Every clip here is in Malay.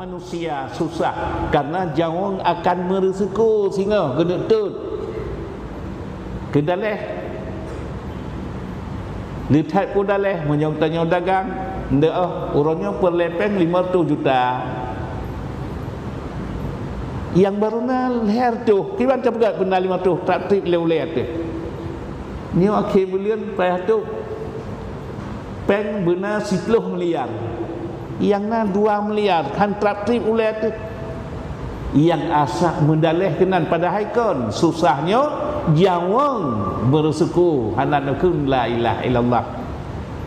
manusia susah karena jawang akan meresiko sehingga kena tut ke daleh lihat pun daleh menyong tanya dagang ndak orangnya perlepeng 500 juta yang baru leher tu kiban terpegat benda 500 tak tip lewat tu ni akhir bulan payah tu peng benar 10 miliar yang 2 miliar kan trip ulet tu yang asak mendaleh kenan pada haikon susahnya jawang bersuku hananukun la ilaha illallah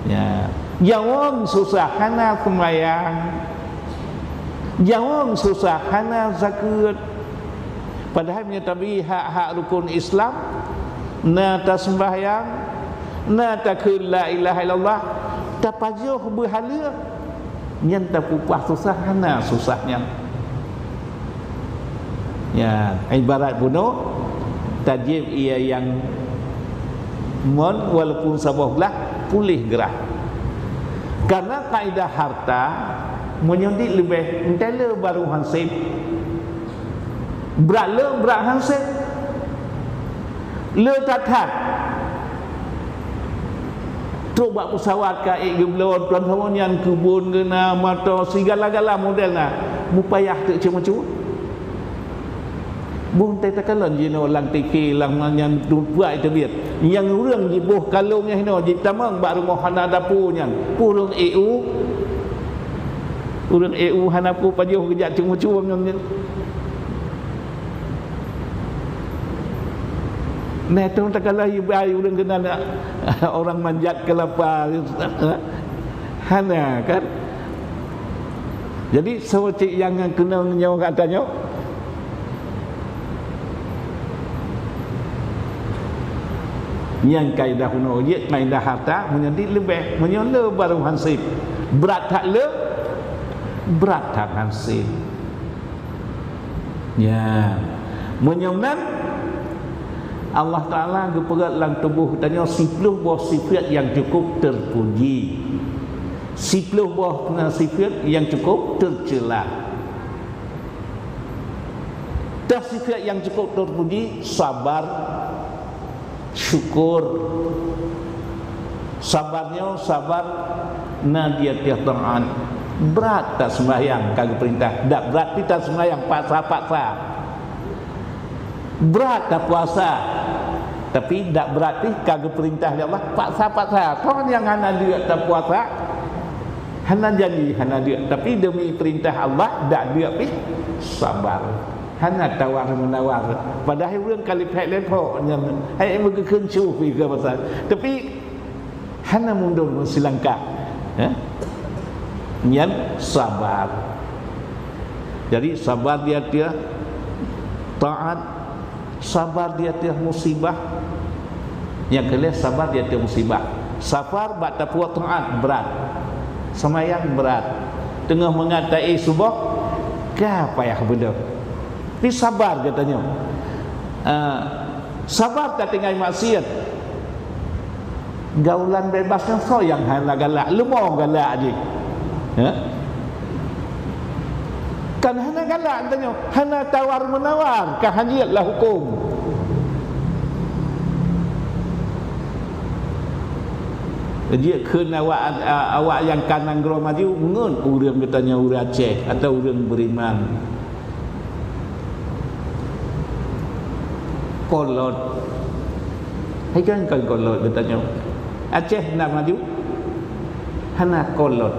ya jawang susah hana sembahyang jawang susah hana zakat padahal menyatabi hak-hak rukun Islam na ta sembahyang na takun la ilaha illallah tapajuh berhala nyen tapupah susah hana susahnya ya ibarat bunuh tajib ia yang mon walaupun sabah belah pulih gerah karena kaedah harta menyundik lebih entela baru hansip berat hansip le tatat truk buat pesawat kaik geblon tuan-tuan yang kebun kena mata segala-gala modelnya mupayah tak cuma-cuma buh tak kalan jino lang tiki lang yang buat itu biar yang urang di buh kalungnya hino di tamang bak rumah hana dapurnya urang EU hana pu pajuh kejak cuma-cuma nah tu tak kalah ibai urang kena orang manjat kelapa hana kan jadi seperti yang kena nyawa katanya yang kaedah kuno ye kaedah harta menjadi lebih menyola baru hansip berat tak hansip ya menyonan Allah Ta'ala geperat dalam tubuh tanya 10 buah sifat yang cukup terpuji 10 buah sifat yang cukup tercela dan sifat yang cukup terpuji sabar syukur sabarnya sabar nadiyatiyah ta'an berat tak sembahyang kagak perintah tak berat kita sembahyang paksa-paksa berat tak puasa tapi tak berarti kagak perintah ya Allah paksa-paksa orang yang hana dia tak puasa hana janji hana dia tapi demi perintah Allah tak dia pi sabar hana tawar menawar padahal orang kali pek lepok hai mengkeun sufi ke pasal tapi hana mundur silangkah nyan sabar jadi sabar dia taat sabar dia musibah yang kelih sabar dia musibah safar bak tapuat taat berat semayang berat tengah mengatai subuh ka payah benda tapi sabar katanya sabar tak tinggal maksiat gaulan bebasnya so yang hana galak lemah galak je kan hana galak katanya hana tawar menawar kahaniyatlah hukum dia kena awak yang kanan gerak maju ngun urang katanya urang Aceh atau urang beriman kolot hai kan kolot katanya Aceh nak maju hana kolot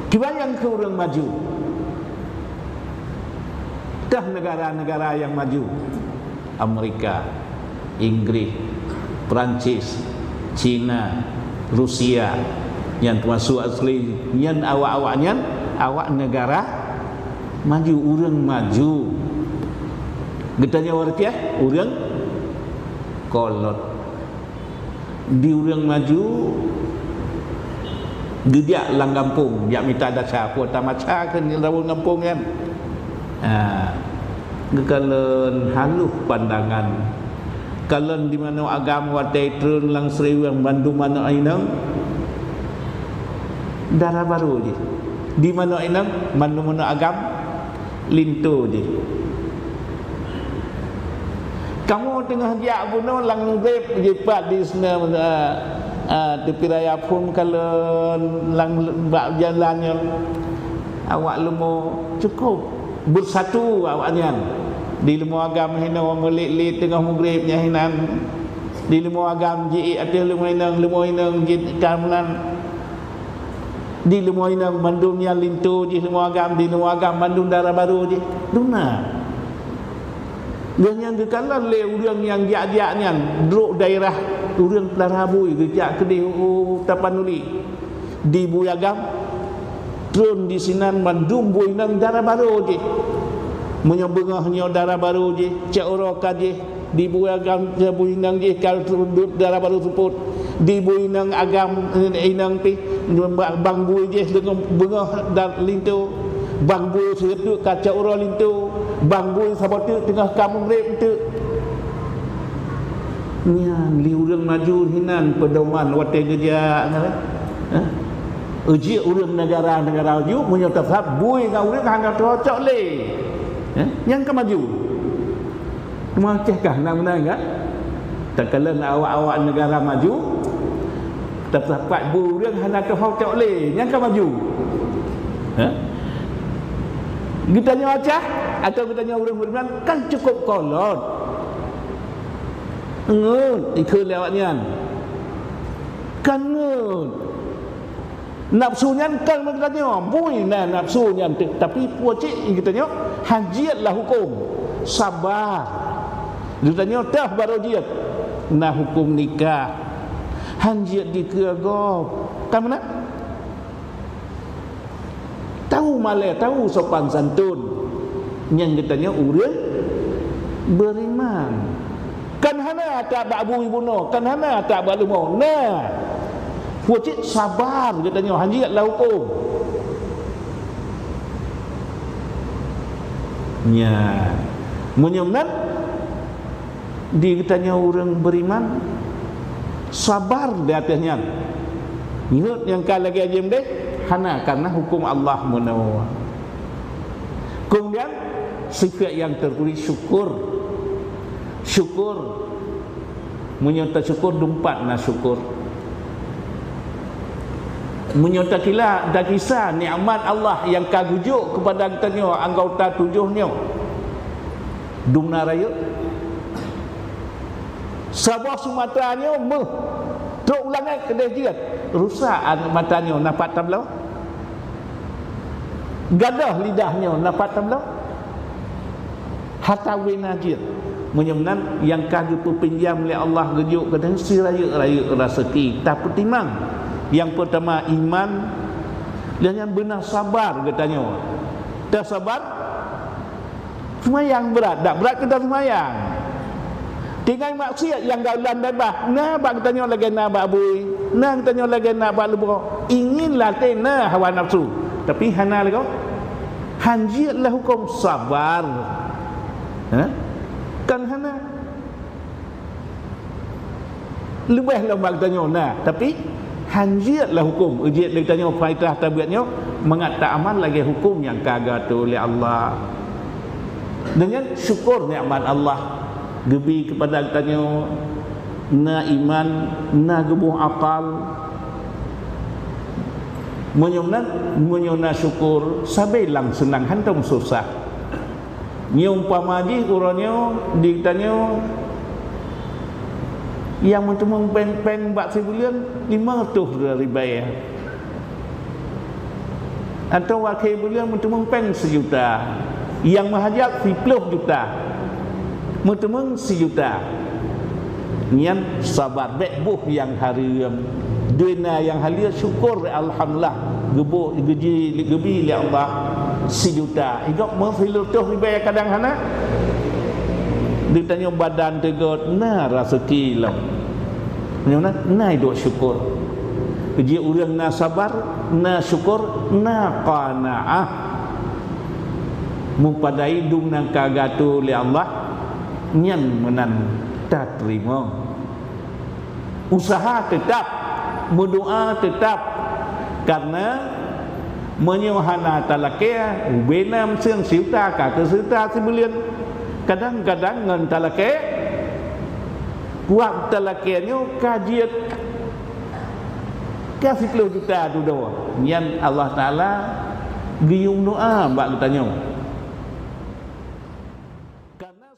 kibayang ke urang maju dah negara-negara yang maju Amerika Inggris Perancis China, Rusia yang termasuk asli yang awak-awaknya awak negara maju urang maju getanya wartiah urang kolot di urang maju dia lang kampung dia minta ada siapa tamaca kan di dalam kampung kan gekalan haluh pandangan kalian di mana agama watai turun lang seriu yang bandu mana ainang darah baru je di mana inang mana-mana agam lintu je. Kamu tengah jak bunuh lang rep je pat di sana tepi raya pun kalau lang bak jalannya awak lemo cukup bersatu awaknya di lemo agam hina orang melik-lik tengah maghribnya hinan di lemo agam ji ada lemo hinang ji kamunan di lemo hinang bandungnya lintu di lemo agam Bandung Darah Baru je duna. Dan yang kekalan le urang yang jak-jaknya duduk daerah urang Pelarabui gejak kedih Tapanuli di Buyagam turun di sinan Bandung Buinang Darah Baru je menyebengahnya Darah Baru je cak oroka je di Buyagam Buinang je kalau turun Darah Baru sebut di Buinang agam inang pi Bang Bui je dengan bengah dan lintu Bang Bui seduk kaca ora lintu Bang Bui sabotu tengah kampung rep tu nyan li urang maju hinan pedoman wate geja uji urang negara ju menyata sab bui ngau urang hang cocok le yang ke maju macam nak menang enggak tak kala awak-awak negara maju tepat bui urang hang cocok le yang ke maju kita tanya macam atau kita tanya orang beriman kan cukup kolot ngut ikut lewatnya kan ngut nafsunya kan kita tanya bui nah nafsunya tapi pucik kita tanya hajiatlah hukum sabar kita tanya dah baru jiat nah hukum nikah hajiat dikeagop kan mana tahu malai tahu sopan santun yang katanya urang beriman kan hana tak bak bui bunuh kan hana tak bak lumau nah wajib sabar katanya hajiatlah hukum nya menyemnan di katanya urang beriman sabar di atasnya ingat yang kala lagi ajem deh hana karena hukum Allah menawa. Kemudian sifat yang tertulis syukur menyata syukur dumpat na syukur menyata kila dah kisah nikmat Allah yang kagujuk kepada kita anggota tujuhnya dumna raya Sabah Sumateranya teruk ulangan kedai jirat rusak matanya nampak tablau gadah lidahnya nampak tablau hatta winajir menyemnan yang kadu pinjam oleh Allah gejuk kadang si raya rezeki tak pertimang yang pertama iman dan yang benar sabar katanya tak sabar semayang berat tak berat kita semayang tinggal maksiat yang gaulan bebas nah bak tanya lagi nak bak bui nah tanya lagi nak bak lebur inginlah tena hawa nafsu tapi hana lagi hanjiatlah hukum sabar kan hana lebih lah bak tanya nah tapi hanjiatlah hukum ujiat dia tanya faedah tabiatnya mengatak amal lagi hukum yang kagak tu oleh Allah dengan syukur nikmat Allah gebi kepada tanya na iman na gebuh akal menyona syukur sabai lang senang hantam susah nyum pamaji uranya ditanya yang mentemung pen bak sebulan 500 ribayah atau wakil bulan mentemung pen 1 juta yang mahajat 10 juta mentemung 1 juta nian sabar bekbuh yang hariam duina yang halia syukur alhamdulillah gebi li Allah 1 juta igak mengfilutuh ribayah kadang hana ditanya badan tegot na rezeki lah mana na hidup syukur uji urang na sabar na syukur na qanaah mempadai dung nang kagatu li Allah nyan menan tak terima usaha tetap berdoa tetap karena menyuhana talakea benam siang siuta ka ke siuta sibulian kadang-kadang ngan talake kuat talakeannya kajiat kasih 10 juta tu doa yang Allah Ta'ala giyung doa mbak katanya karena